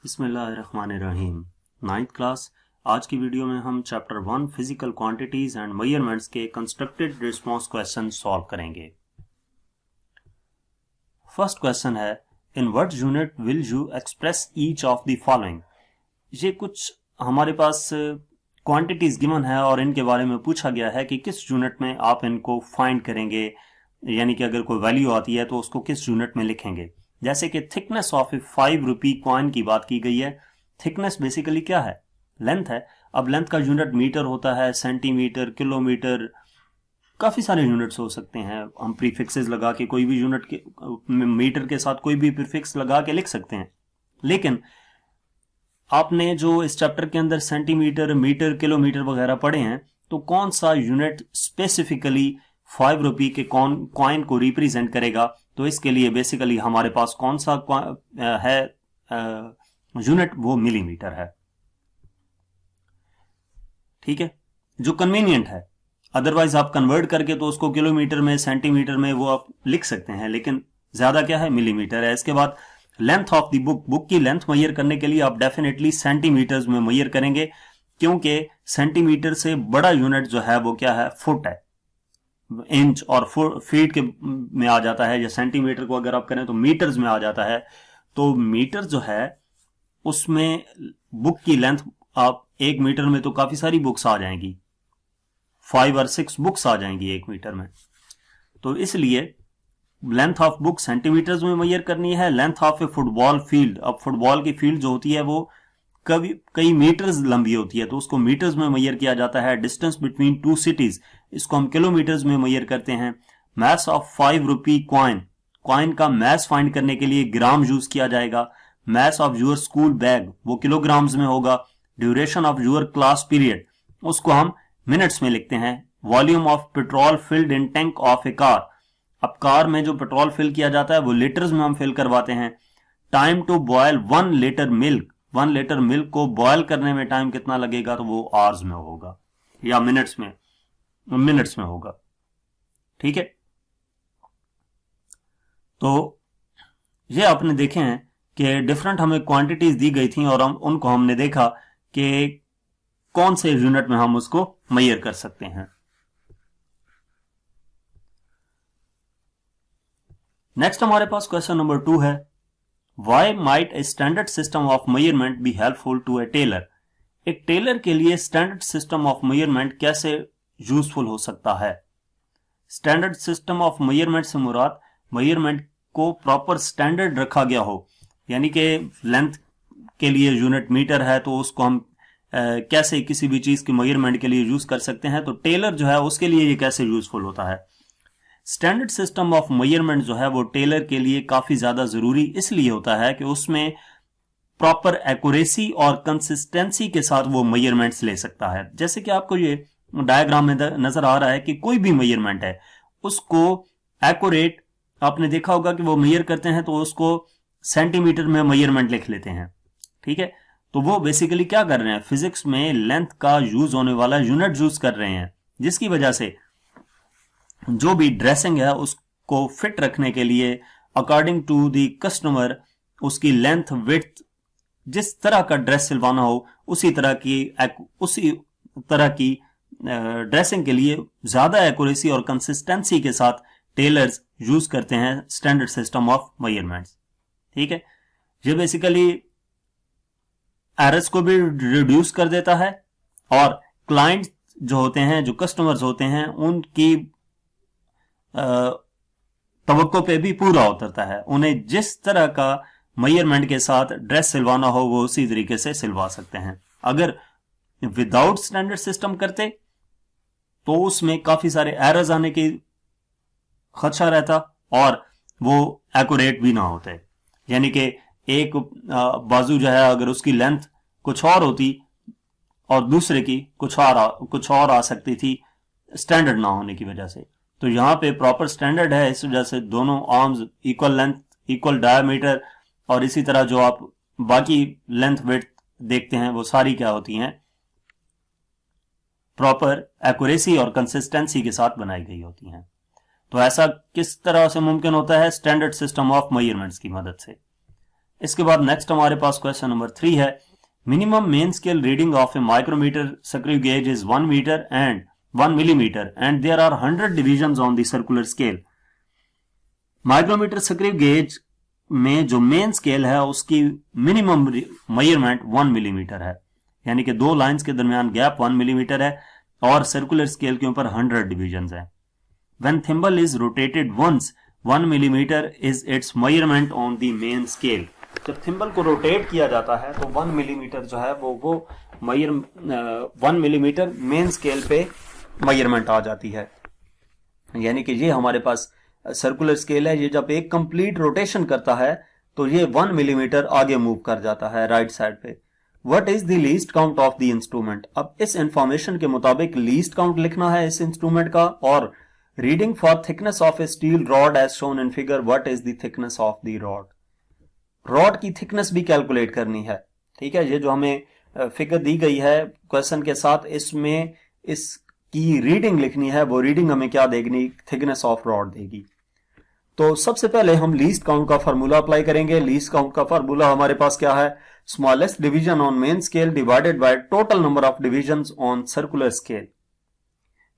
बिस्मिल्लाहिर्रहमानिर्रहीम। 9th class. आज की वीडियो में हम chapter 1 physical quantities and measurements के कंस्ट्रक्टेड रिस्पांस क्वेश्चन सॉल्व करेंगे। फर्स्ट क्वेश्चन है, in what unit will you express each of the following. ये कुछ हमारे पास क्वांटिटीज गिवन है और इनके बारे में पूछा गया है कि किस यूनिट में आप इनको फाइंड करेंगे, यानी कि अगर कोई वैल्यू आती है तो उसको किस यूनिट में लिखेंगे। जैसे कि thickness of A 5 rupee coin की बात की गई है। थिकनेस बेसिकली क्या है? लेंथ है। अब लेंथ का यूनिट मीटर होता है, सेंटीमीटर, किलोमीटर, काफी सारे यूनिट्स हो सकते हैं। हम प्रीफिक्सेस लगा के कोई भी यूनिट के मीटर के साथ कोई भी प्रीफिक्स लगा के लिख सकते हैं। लेकिन आपने जो इस चैप्टर के अंदर सेंटीमीटर, मीटर, किलोमीटर वगैरह पढ़े हैं, तो कौन सा यूनिट स्पेसिफिकली 5 रुपी के कॉइन को रिप्रेजेंट करेगा? तो इसके लिए बेसिकली हमारे पास कौन सा है यूनिट, वो मिलीमीटर है। ठीक है, जो कन्वीनियंट है। अदरवाइज आप कन्वर्ट करके तो उसको किलोमीटर में, सेंटीमीटर में वो आप लिख सकते हैं, लेकिन ज्यादा क्या है, मिलीमीटर है। इसके बाद लेंथ ऑफ द बुक की लेंथ मेजर करने के लिए आप डेफिनेटली सेंटीमीटर्स में मेजर करेंगे, क्योंकि सेंटीमीटर से बड़ा यूनिट जो है वो क्या है, फुट है। इंच और फीट के में आ जाता है, या सेंटीमीटर को अगर आप करें तो मीटर्स में आ जाता है। तो मीटर जो है उसमें बुक की लेंथ, आप 1 मीटर में तो काफी सारी बुक्स आ जाएंगी, 5 और 6 बुक्स आ जाएंगी 1 मीटर में। तो इसलिए लेंथ ऑफ बुक सेंटीमीटर्स में मेजर करनी है। Length of A football field, अब फुटबॉल की फील्ड जो होती है वो कई मीटर्स लंबी होती है, तो उसको मीटर्स में मेजर किया जाता है। डिस्टेंस बिटवीन 2 सिटीज, इसको हम किलोमीटर्स में मेजर करते हैं। मैस ऑफ 5 रुपी कॉइन का मैस फाइंड करने के लिए ग्राम यूज किया जाएगा। Mass of your school bag, वो किलोग्राम्स में होगा। Duration of your class period, उसको हम मिनट्स में लिखते हैं। Volume of petrol filled in tank of a car, अब कार में जो पेट्रोल फिल किया जाता है वो लीटर्स में हम फिल करवाते हैं। Time to boil 1 litre milk, 1 litre milk को बॉयल करने में टाइम कितना लगेगा, तो वो आवर्स में होगा या मिनट्स में होगा। ठीक है, तो ये आपने देखे हैं कि डिफरेंट हमें क्वांटिटीज दी गई थी और उनको हमने देखा कि कौन से यूनिट में हम उसको मेजर कर सकते हैं। नेक्स्ट हमारे पास क्वेश्चन नंबर 2 है, Why might a standard system of measurement be helpful to a tailor? एक टेलर के लिए स्टैंडर्ड सिस्टम ऑफ मेजरमेंट कैसे यूजफुल हो सकता है? स्टैंडर्ड सिस्टम ऑफ मेजरमेंट से मुराद मेजरमेंट को प्रॉपर स्टैंडर्ड रखा गया हो, यानी कि लेंथ के लिए यूनिट मीटर है तो उसको हम कैसे किसी भी चीज की मेजरमेंट के लिए यूज कर सकते हैं, तो टेलर जो है उसके लिए ये कैसे यूजफुल होता है। स्टैंडर्ड सिस्टम ऑफ मेजरमेंट जो है वो टेलर के लिए काफी ज्यादा जरूरी इसलिए होता है कि उसमें प्रॉपर एक्यूरेसी और कंसिस्टेंसी के साथ वो मेजरमेंट्स ले सकता है। जैसे कि आपको ये डायग्राम में नजर आ रहा है कि कोई भी मेजरमेंट है उसको एक्यूरेट, आपने देखा होगा कि वो मेजर करते हैं तो उसको सेंटीमीटर में मेजरमेंट लिख लेते हैं। ठीक है, तो वो बेसिकली क्या कर रहे हैं, फिजिक्स में लेंथ का यूज होने वाला यूनिट यूज कर रहे हैं, जिसकी वजह से जो भी ड्रेसिंग है उसको फिट रखने के लिए अकॉर्डिंग टू द कस्टमर उसकी लेंथ, विड्थ, जिस तरह का ड्रेस सिलवाना हो उसी तरह की ड्रेसिंग के लिए ज्यादा एक्यूरेसी और कंसिस्टेंसी के साथ टेलर्स यूज करते हैं स्टैंडर्ड सिस्टम ऑफ मेजरमेंट्स। ठीक है, ये बेसिकली एरर्स को भी रिड्यूस कर देता है और क्लाइंट जो होते हैं, जो कस्टमर्स होते हैं, उनकी तवक्को पे भी पूरा उतरता है। उन्हें जिस तरह का मेजरमेंट के साथ ड्रेस सिलवाना हो वो उसी तरीके से सिलवा सकते हैं। अगर विदाउट स्टैंडर्ड सिस्टम करते तो उसमें काफी सारे एरर्स आने की खदशा रहता और वो एक्यूरेट भी ना होते। यानी कि एक बाजू जो है अगर उसकी लेंथ कुछ और होती और दूसरे की कुछ और आ सकती थी स्टैंडर्ड ना होने की वजह से। तो यहां पे प्रॉपर स्टैंडर्ड है, इस वजह से दोनों arms equal length, equal diameter, और इसी तरह जो आप बाकी लेंथ विड्थ देखते हैं वो सारी क्या होती हैं, प्रॉपर एक्यूरेसी और कंसिस्टेंसी के साथ बनाई गई होती हैं। तो ऐसा किस तरह से मुमकिन होता है? स्टैंडर्ड सिस्टम ऑफ मेजरमेंट्स की मदद से। इसके बाद नेक्स्ट हमारे पास क्वेश्चन नंबर 3 है, minimum main scale reading of a micrometer screw gauge is 1 metre and 1 millimetre and there are 100 divisions on the circular scale. Micrometer screw gauge में जो main scale है उसकी मिनिमम मेजरमेंट 1 मिलीमीटर है, यानी कि दो lines के दरमियान गैप 1 मिलीमीटर है और सर्कुलर स्केल के ऊपर 100 डिविजन्स है। When thimble is rotated once 1 millimeter is its measurement on the main scale। जब थिम्बल को रोटेट किया जाता है तो 1 मिलीमीटर जो है वो 1 मिलीमीटर मेन स्केल पे मेजरमेंट आ जाती है। यानी कि ये हमारे पास सर्कुलर स्केल है, ये जब एक कंप्लीट रोटेशन करता है तो ये 1 मिलीमीटर आगे मूव कर जाता है राइट साइड पे। What is the least count of the instrument. अब इस इंफॉर्मेशन के मुताबिक लीस्ट काउंट लिखना है इस इंस्ट्रूमेंट का, और reading for thickness of a steel rod as shown in figure, what is the thickness of the rod. Rod की थिकनेस भी कैलकुलेट करनी है, ठीक है। ये जो हमें फिगर दी गई है क्वेश्चन के साथ, इसमें इसकी रीडिंग लिखनी है, वो रीडिंग हमें क्या देगी, थिकनेस ऑफ रॉड देगी। तो सबसे पहले हम लीस्ट काउंट का फार्मूला अप्लाई करेंगे। लीस्ट काउंट का फार्मूला हमारे पास क्या है, smallest division on main scale divided by total number of divisions on circular scale.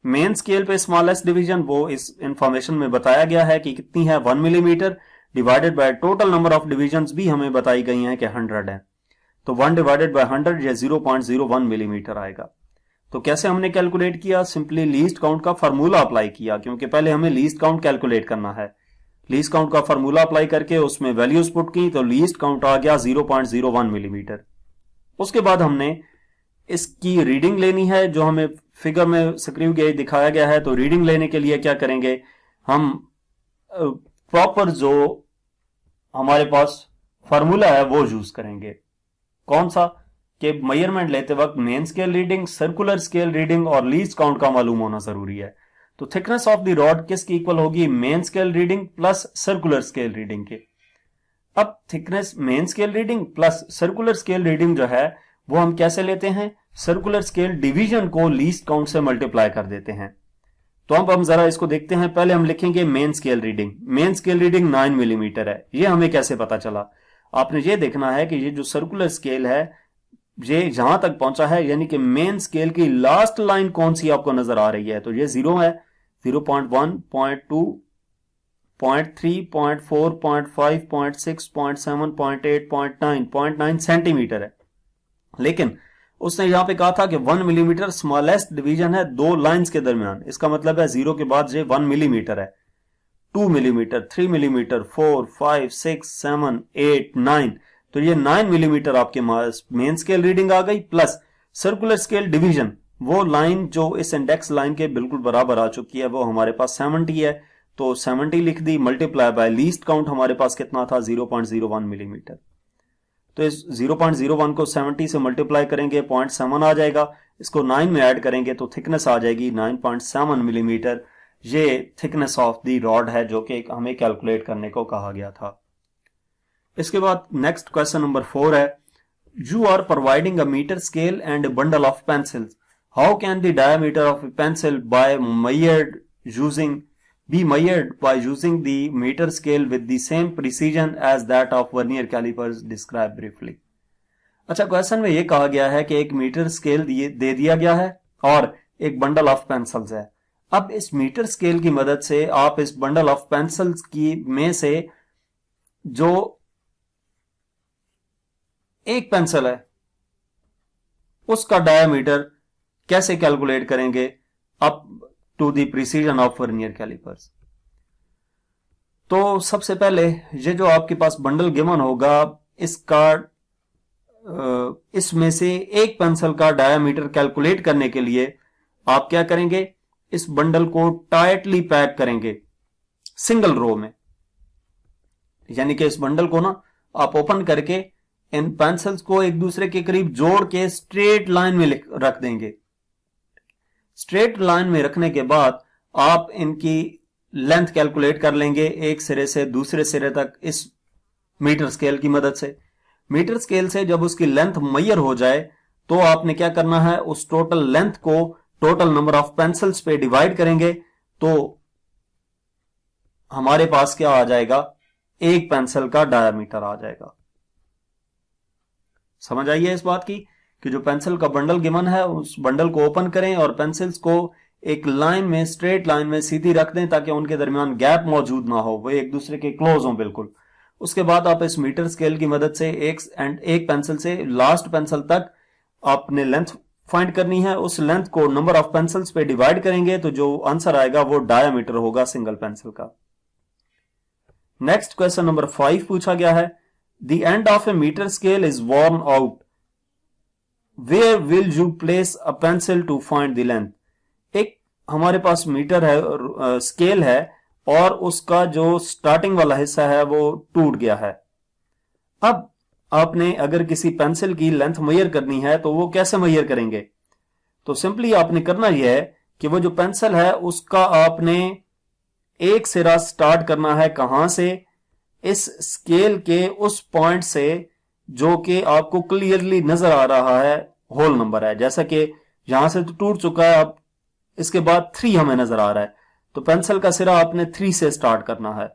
Main scale पे स्मॉलेस्ट डिवीजन वो इस इंफॉर्मेशन में बताया गया है कि कितनी है, 1 millimetre, divided by total number of divisions भी हमें बताई गई हैं कि 100 है। तो 1 डिवाइडेड बाय 100 या 0.01 मिलीमीटर आएगा। तो कैसे हमने कैलकुलेट किया, सिंपली लीस्ट काउंट का फार्मूला अप्लाई किया, क्योंकि पहले हमें लीस्ट काउंट कैलकुलेट करना है। लीस्ट काउंट का फार्मूला अप्लाई करके उसमें वैल्यूज पुट की तो लीस्ट काउंट आ गया 0.01 मिलीमीटर। उसके बाद हमने इसकी रीडिंग लेनी है, जो हमें फिगर में स्क्रू गेज दिखाया गया है। तो रीडिंग लेने के लिए क्या करेंगे, हम प्रॉपर जो हमारे पास फार्मूला है वो यूज करेंगे। कौन सा, कि मेजरमेंट लेते वक्त main scale reading, circular scale reading और लीस्ट काउंट का मालूम होना जरूरी है। तो थिकनेस ऑफ द रॉड किसकी इक्वल होगी, main scale reading plus circular scale reading के। अब thickness main scale reading plus circular scale reading जो है वो हम कैसे लेते हैं, सर्कुलर स्केल डिवीजन को लीस्ट काउंट से मल्टीप्लाई कर देते हैं। तो अब हम जरा इसको देखते हैं। पहले हम लिखेंगे main scale reading. Main scale reading 9 millimetre है। ये हमें कैसे पता चला, आपने ये देखना है कि ये जो सर्कुलर स्केल है ये जहां तक पहुंचा है, यानी कि मेन स्केल की लास्ट लाइन कौन सी आपको नजर आ रही है, तो ये 0 है, 0.1, 0.2, 0.3, 0.4, 0.5, 0.6, 0.7, 0.8, 0.9 सेंटीमीटर है। लेकिन उसने यहां पे कहा था कि 1 मिलीमीटर स्मॉलेस्ट डिवीजन है दो लाइंस के दरमियान। इसका मतलब है 0 के बाद ये 1 मिलीमीटर है, 2 मिलीमीटर, 3 मिलीमीटर, 4, 5, 6, 7, 8, 9। तो ये 9 मिलीमीटर आपके मेन स्केल रीडिंग आ गई, प्लस सर्कुलर स्केल डिवीजन, वो लाइन जो इस इंडेक्स लाइन के बिल्कुल बराबर आ चुकी है, वो हमारे पास 70 है। तो 70 लिख दी, मल्टीप्लाई बाय लीस्ट काउंट हमारे पास कितना था, 0.01 मिलीमीटर। तो इस 0.01 को 70 से मल्टीप्लाई करेंगे, 0.7 आ जाएगा। इसको 9 में ऐड करेंगे तो थिकनेस आ जाएगी 9.7 मिलीमीटर। ये थिकनेस ऑफ द रॉड है जो कि हमें कैलकुलेट करने को कहा गया था। इसके बाद नेक्स्ट क्वेश्चन नंबर 4 है, you are providing a metre scale and bundle of pencils, how can the diameter of a pencil be measured by using the meter scale with the same precision as that of vernier calipers, describe briefly। अच्छा, question में ये कहा गया है कि एक metre scale दे दिया गया है और एक बंडल ऑफ पेंसिल्स है। अब इस मीटर स्केल की मदद से आप इस बंडल ऑफ पेंसिल्स की में से जो एक पेंसिल है उसका डायमीटर कैसे कैलकुलेट करेंगे up to the precision of vernier callipers. तो सबसे पहले ये जो आपके पास बंडल गिवन होगा, इसमें से एक पेंसिल का डायमीटर कैलकुलेट करने के लिए आप क्या करेंगे, इस बंडल को टाइटली पैक करेंगे सिंगल रो में। यानी कि इस बंडल को ना आप ओपन करके इन पेंसिल्स को एक दूसरे के करीब जोड़ के स्ट्रेट लाइन में रख देंगे। स्ट्रेट लाइन में रखने के बाद आप इनकी लेंथ कैलकुलेट कर लेंगे एक सिरे से दूसरे सिरे तक इस मीटर स्केल की मदद से। मीटर स्केल से जब उसकी लेंथ मेजर हो जाए तो आपने क्या करना है, उस टोटल लेंथ को टोटल नंबर ऑफ पेंसिल्स पे डिवाइड करेंगे तो हमारे पास क्या आ जाएगा, एक पेंसिल का डायमीटर आ जाएगा। समझ आई है इस बात की कि जो पेंसिल का बंडल गिवन है उस बंडल को ओपन करें और पेंसिल्स को एक लाइन में, स्ट्रेट लाइन में सीधी रख दें ताकि उनके दरमियान गैप मौजूद ना हो, वो एक दूसरे के क्लोज हो बिल्कुल। उसके बाद आप इस मीटर स्केल की मदद से एक पेंसिल से लास्ट पेंसिल तक आपने लेंथ फाइंड करनी है। उस लेंथ को नंबर ऑफ पेंसिल्स पे डिवाइड करेंगे तो जो आंसर आएगा वो डायामीटर होगा सिंगल पेंसिल का। नेक्स्ट क्वेश्चन नंबर 5 पूछा गया है, the end of a metre scale is worn out, where will you place a pencil to find the length. एक हमारे पास मीटर है, स्केल है, और उसका जो स्टार्टिंग वाला हिस्सा है वो टूट गया है। अब आपने अगर किसी पेंसिल की लेंथ मेजर करनी है तो वो कैसे मेजर करेंगे? तो सिंपली आपने करना यह है कि वो जो पेंसिल है उसका आपने एक सिरा स्टार्ट करना है, कहां से? इस स्केल के उस पॉइंट से जो कि आपको क्लियरली नजर आ रहा है होल नंबर है। जैसा कि यहां से तो टूट चुका है, अब इसके बाद 3 हमें नजर आ रहा है, तो पेंसिल का सिरा आपने 3 से स्टार्ट करना है,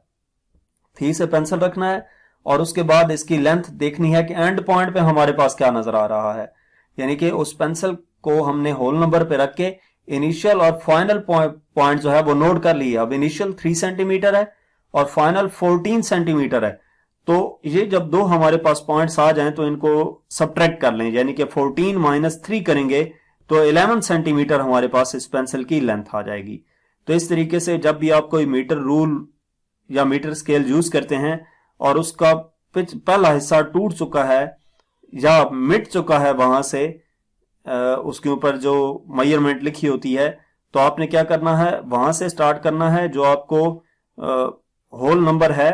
3 से पेंसिल रखना है और उसके बाद इसकी लेंथ देखनी है कि एंड पॉइंट पे हमारे पास क्या नजर आ रहा है। यानी कि उस पेंसिल को हमने होल नंबर पे रख के इनिशियल और फाइनल पॉइंट जो है वो नोट कर लिया। अब इनिशियल 3 सेंटीमीटर है और फाइनल 14 सेंटीमीटर है, तो ये जब दो हमारे पास पॉइंट्स आ जाएं तो इनको सब्ट्रैक्ट कर लें, यानी कि 14 माइनस 3 करेंगे तो 11 सेंटीमीटर हमारे पास इस पेंसिल की लेंथ आ जाएगी। तो इस तरीके से जब भी आप कोई मीटर रूल या मीटर स्केल यूज करते हैं और उसका पहला हिस्सा टूट चुका है या मिट चुका है वहां से, उसके ऊपर जो मेजरमेंट लिखी होती है, तो आपने क्या करना है, वहां से स्टार्ट करना है। जो आपको होल नंबर है,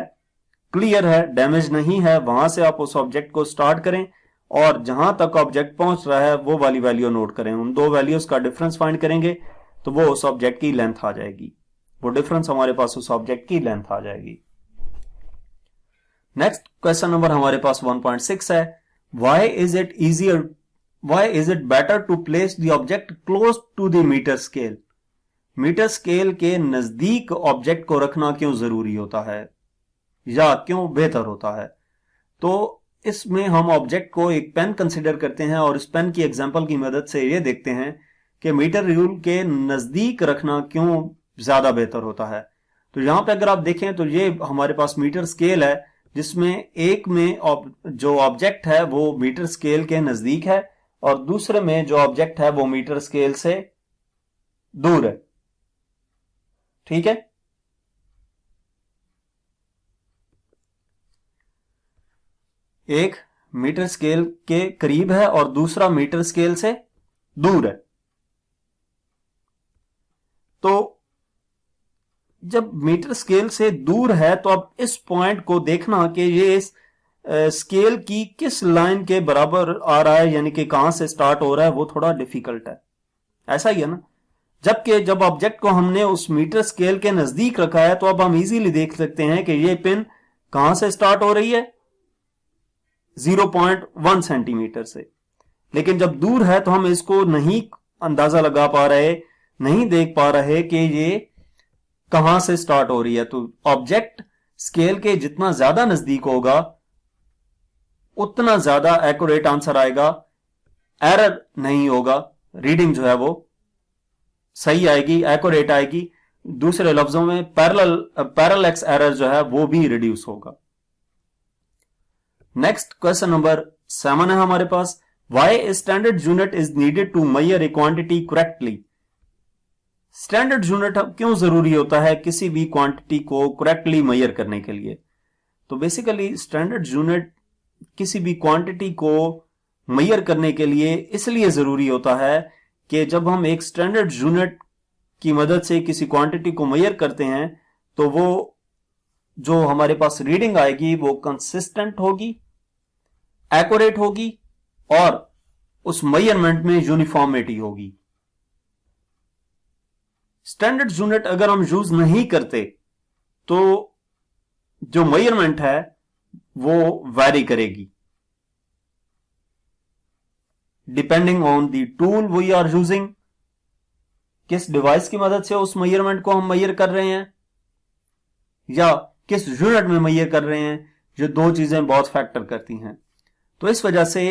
क्लियर है, डैमेज नहीं है, वहां से आप उस ऑब्जेक्ट को स्टार्ट करें और जहां तक ऑब्जेक्ट पहुंच रहा है वो वाली वैल्यू नोट करें। उन दो वैल्यूज का डिफरेंस फाइंड करेंगे तो वो उस ऑब्जेक्ट की लेंथ आ जाएगी, वो डिफरेंस हमारे पास उस ऑब्जेक्ट की लेंथ आ जाएगी। नेक्स्ट क्वेश्चन नंबर हमारे पास 1.6 है, why is it better to place the object close to the metre scale. Metre scale के नजदीक ऑब्जेक्ट को रखना क्यों जरूरी होता है या क्यों बेहतर होता है? तो इसमें हम ऑब्जेक्ट को एक पेन कंसिडर करते हैं और इस पेन की एग्जांपल की मदद से ये देखते हैं कि मीटर रूल के नजदीक रखना क्यों ज्यादा बेहतर होता है। तो यहां पे अगर आप देखें तो ये हमारे पास मीटर स्केल है जिसमें एक में जो ऑब्जेक्ट है वो मीटर स्केल के नजदीक है और दूसरे में जो ऑब्जेक्ट है वो मीटर स्केल से दूर है। ठीक है, एक मीटर स्केल के करीब है और दूसरा मीटर स्केल से दूर है। तो जब मीटर स्केल से दूर है तो अब इस पॉइंट को देखना कि ये इस स्केल की किस लाइन के बराबर आ रहा है, यानी कि कहां से स्टार्ट हो रहा है, वो थोड़ा डिफिकल्ट है। ऐसा ही है ना, जबकि जब ऑब्जेक्ट को हमने उस मीटर स्केल के नजदीक रखा है तो अब हम इजीली देख सकते हैं कि ये पिन कहां से स्टार्ट हो रही है, 0.1 सेंटीमीटर से। लेकिन जब दूर है तो हम इसको नहीं अंदाजा लगा पा रहे, नहीं देख पा रहे कि ये कहां से स्टार्ट हो रही है। तो ऑब्जेक्ट स्केल के जितना ज्यादा नजदीक होगा उतना ज्यादा एक्यूरेट आंसर आएगा, एरर नहीं होगा, रीडिंग जो है वो सही आएगी, एक्यूरेट आएगी। दूसरे लफ्जों में पैरेलैक्स एरर जो है वो भी रिड्यूस होगा। नेक्स्ट क्वेश्चन नंबर 7 है हमारे पास, why a standard unit is needed to measure a quantity correctly. Standard unit क्यों जरूरी होता है किसी भी क्वांटिटी को करेक्टली मेजर करने के लिए? तो बेसिकली स्टैंडर्ड यूनिट किसी भी क्वांटिटी को मेजर करने के लिए इसलिए जरूरी होता है कि जब हम एक स्टैंडर्ड यूनिट की मदद से किसी क्वांटिटी को मेजर करते हैं तो वो जो हमारे पास रीडिंग आएगी वो कंसिस्टेंट होगी, एक्यूरेट होगी और उस मेजरमेंट में यूनिफॉर्मिटी होगी। स्टैंडर्ड यूनिट अगर हम यूज नहीं करते तो जो मेजरमेंट है वो वैरी करेगी depending on the tool we are using. किस डिवाइस की मदद से उस मेजरमेंट को हम मेजर कर रहे हैं या किस यूनिट में मेजर कर रहे हैं, ये दो चीजें बहुत फैक्टर करती हैं। तो इस वजह से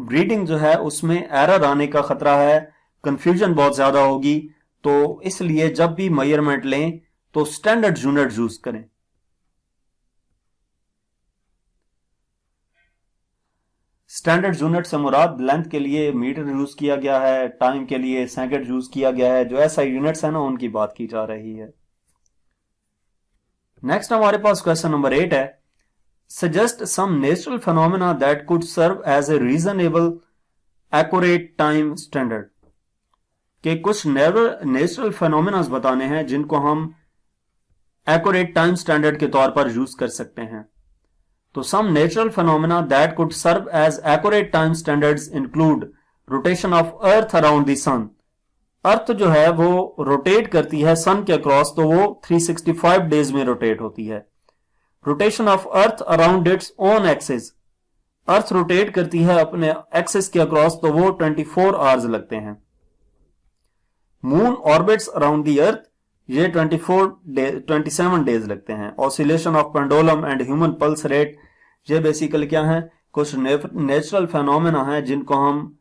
रीडिंग जो है उसमें एरर आने का खतरा है, कंफ्यूजन बहुत ज्यादा होगी। तो इसलिए जब भी मेजरमेंट लें तो स्टैंडर्ड यूनिट यूज करें। स्टैंडर्ड यूनिट से मुराद लेंथ के लिए मीटर यूज किया गया है, टाइम के लिए सेकंड यूज किया गया है, जो ऐसा यूनिट्स है ना उनकी बात की जा रही है। नेक्स्ट हमारे पास क्वेश्चन नंबर 8 है, suggest some natural phenomena that could serve as a reasonable accurate time standard. के कुछ नेचुरल फिनोमेना बताने हैं जिनको हम एक्यूरेट टाइम स्टैंडर्ड के तौर पर यूज कर सकते हैं। तो some natural phenomena that could serve as accurate time standards include rotation of Earth around the sun. Earth जो है वो रोटेट करती है सन के अक्रॉस, तो वो 365 डेज में रोटेट होती है। Rotation of Earth around its own axis, earth rotate करती है अपने एक्सिस के अक्रॉस, तो वो 24 आवर्स लगते हैं। Moon orbits around the earth, ये 27 डेज लगते हैं। Oscillation of pendulum and human pulse rate, ये बेसिकली क्या है, कुछ नेचुरल फेनोमेना है जिनको हम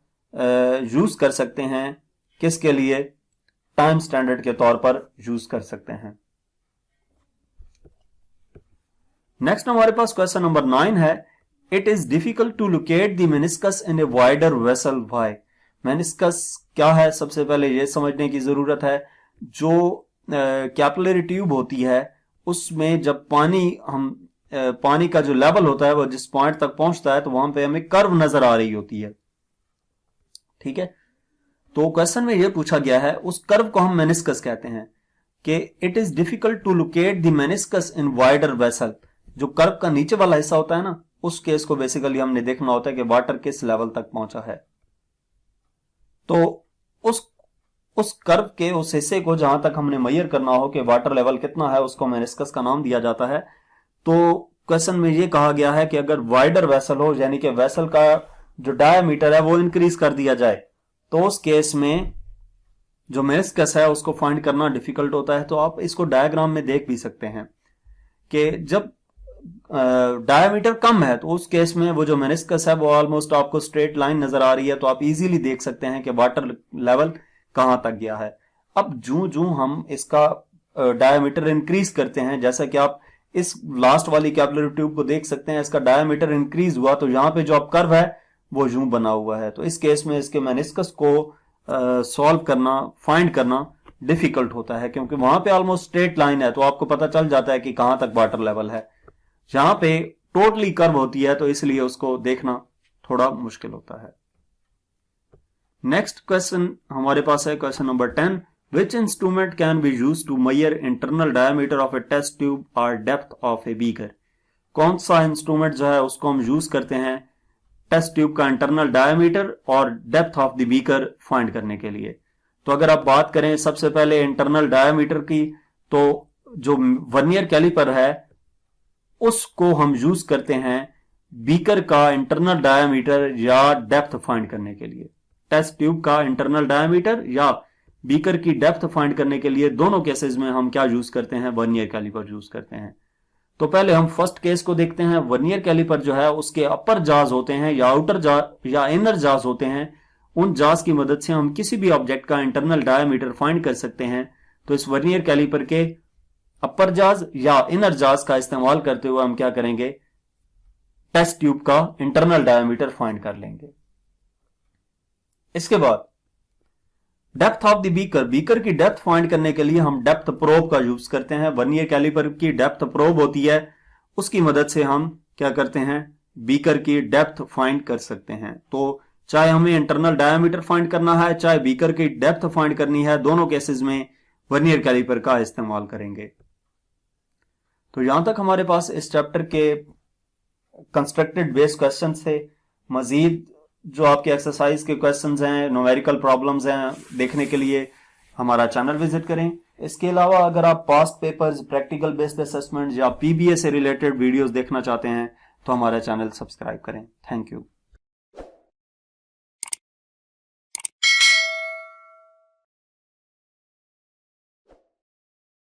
यूज कर सकते हैं, किसके लिए, टाइम स्टैंडर्ड के तौर पर यूज कर सकते हैं। नेक्स्ट हमारे पास क्वेश्चन नंबर 9 है, it is difficult to locate the meniscus in a wider vessel why. Meniscus क्या है, सबसे पहले यह समझने की जरूरत है। जो कैपिलरी ट्यूब होती है उसमें जब पानी का जो लेवल होता है वो जिस पॉइंट तक पहुंचता है तो वहां पे हमें कर्व नजर आ रही होती है, ठीक है। तो क्वेश्चन में यह पूछा गया है, उस कर्व को हम मेनिस्कस कहते हैं कि it is difficult to locate the meniscus in wider vessel. जो कर्व का नीचे वाला हिस्सा होता है ना, उस केस को बेसिकली हमने देखना होता है कि वाटर किस लेवल तक पहुंचा है। तो उस कर्व के उस हिस्से को जहां तक हमने मेजर करना हो कि वाटर लेवल कितना है, उसको मेनिस्कस का नाम दिया जाता है। तो क्वेश्चन में यह कहा गया है कि अगर वाइडर वेसल हो, यानी कि वेसल का जो डायमीटर है वो इंक्रीज कर दिया जाए, तो उस केस में जो मेनिस्कस है उसको फाइंड करना डिफिकल्ट होता है। तो आप इसको डायग्राम में देख भी सकते हैं कि जब डायमीटर कम है तो उस केस में वो जो मेनिस्कस है वो ऑलमोस्ट आपको स्ट्रेट लाइन नजर आ रही है, तो आप इजीली देख सकते हैं कि वाटर लेवल कहां तक गया है। अब जूं हम इसका डायमीटर इंक्रीज करते हैं, जैसा कि आप इस लास्ट वाली कैपिलरी ट्यूब को देख सकते हैं, इसका डायमीटर इंक्रीज हुआ तो यहां पे जो आप कर्व है वो यूं बना हुआ है। तो इस केस में इसके मेनिस्कस को सॉल्व करना, फाइंड करना डिफिकल्ट होता है, क्योंकि वहां पे ऑलमोस्ट स्ट्रेट लाइन है, तो आपको पता चल जाता है कि कहां तक वाटर लेवल है। यहां पे टोटली कर्व होती है, तो इसलिए उसको देखना थोड़ा मुश्किल होता है। नेक्स्ट क्वेश्चन हमारे पास है question number 10, which instrument can be use to measure internal diameter of a test tube और डेप्थ ऑफ ए बीकर। कौन सा इंस्ट्रूमेंट जो है उसको हम यूज करते हैं टेस्ट ट्यूब का इंटरनल डायमीटर और depth of the beaker find करने के लिए। तो अगर आप बात करें सबसे पहले इंटरनल डायमीटर की, तो जो वर्नियर कैलिपर है उसको हम यूज करते हैं बीकर का इंटरनल डायमीटर या डेप्थ फाइंड करने के लिए। टेस्ट ट्यूब का इंटरनल डायमीटर या बीकर की डेप्थ फाइंड करने के लिए दोनों केसेस में हम क्या यूज करते हैं, वर्नियर कैलिपर यूज करते हैं। तो पहले हम फर्स्ट केस को देखते हैं। वर्नियर कैलिपर जो है उसके अपर जाज होते हैं या आउटर जाज या इनर जाज होते हैं, उन जाज की मदद से हम किसी भी ऑब्जेक्ट का इंटरनल डायमीटर फाइंड कर सकते हैं। तो इस वर्नियर कैलिपर के अपर जाज या इनर जाज का इस्तेमाल करते हुए हम क्या करेंगे, टेस्ट ट्यूब का इंटरनल डायमीटर फाइंड कर लेंगे। इसके बाद depth of the beaker, beaker की डेप्थ फाइंड करने के लिए हम डेप्थ प्रोब का यूज करते हैं। वर्नियर कैलिपर की डेप्थ प्रोब होती है, उसकी मदद से हम क्या करते हैं, बीकर की डेप्थ फाइंड कर सकते हैं। तो चाहे हमें इंटरनल डायमीटर फाइंड करना है, चाहे बीकर की डेप्थ फाइंड करनी है, दोनों केसेस में वर्नियर कैलिपर का इस्तेमाल करेंगे। तो यहां तक हमारे पास इस चैप्टर के कंस्ट्रक्टेड बेस्ड क्वेश्चन से मजीद जो आपके एक्सरसाइज के क्वेश्चंस हैं, न्यूमेरिकल प्रॉब्लम्स हैं, देखने के लिए हमारा चैनल विजिट करें। इसके अलावा अगर आप past papers, practical based assessment या पीबीए से रिलेटेड वीडियोस देखना चाहते हैं तो हमारा चैनल सब्सक्राइब करें। Thank you.